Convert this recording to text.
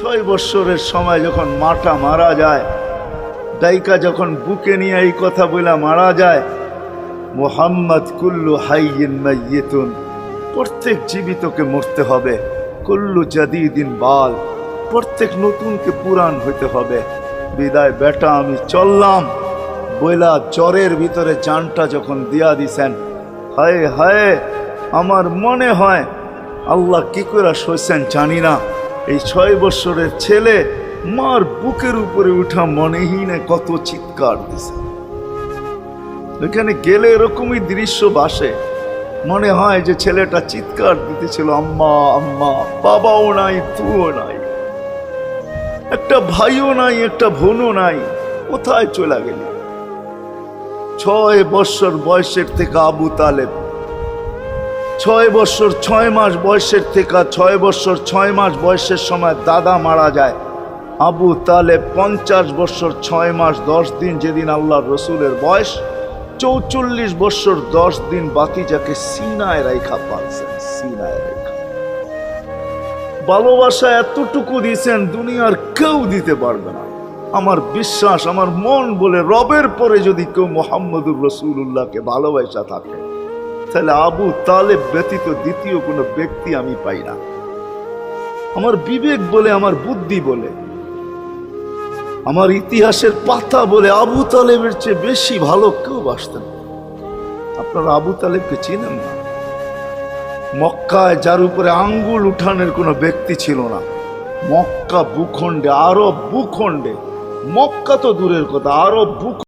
6 বৎসরের সময় যখন মাটা মারা যায়, দাইকা যখন বুকে নিয়ে এই কথা বলে মারা যায়, মুহাম্মদ কুল্লু হাইয়িন মাইয়িতুন, প্রত্যেক জীবিতকে মরতে হবে, কুল্লু জাদিদিন বাল, প্রত্যেক নতুনকে পুরান হইতে হবে। বিদায় বেটা আমি চললাম বইলা জ্বরের ভিতরে জানটা যখন দিয়া দিছেন, হায় হায় আমার মনে হয় আল্লাহ কি করে সইছেন জানি না। এই 6 বৎসরের ছেলে মার বুকের উপরে উঠা মনেই না কত চিৎকার দিছে। এখানে গেলে এরকমই দৃশ্য ভাসে, মনে হয় যে ছেলেটা চিৎকার দিতেছিল, আম্মা আম্মা, বাবাও নাই, তুও নাই, একটা ভাইও নাই, একটা বোনও নাই, কোথায় চলে গেল? 6 বৎসর বয়সের থেকে আবু তালেব, 6 বৎসর 6 মাস বয়সের থেকে 6 বৎসর 6 মাস বয়সের সময় দাদা মারা যায়। আবু তালেব 50 বৎসর 6 মাস 10 দিন, যেদিন আল্লাহর রসুলের বয়স 44 বৎসর 10 দিন, বাতিজাকে সিনায় রাইখা পালছেন, সিনায় রাইখা। ভালোবাসা এতটুকু দিয়েছেন দুনিয়ার কেউ দিতে পারবে না। আমার বিশ্বাস, আমার মন বলে রবের পরে যদি কেউ মুহাম্মদুর রাসূলুল্লাহকে ভালোবাসা থাকে, তাহলে আবু তালেব ব্যতীত দ্বিতীয় কোনো ব্যক্তি আমি পাই না। আমার বিবেক বলে, আমার বুদ্ধি বলে, আমার ইতিহাসের পাতা বলে আবু তালেবের চেয়ে বেশি ভালো কেউ বাসতেন। আপনারা আবু তালেবকে চিনেন না? মক্কায় যার উপরে আঙ্গুল উঠানের কোনো ব্যক্তি ছিল না। মক্কা ভূখণ্ডে, আরব ভূখণ্ডে, মক্কা তো দূরের কথা, আরব ভূখণ্ডে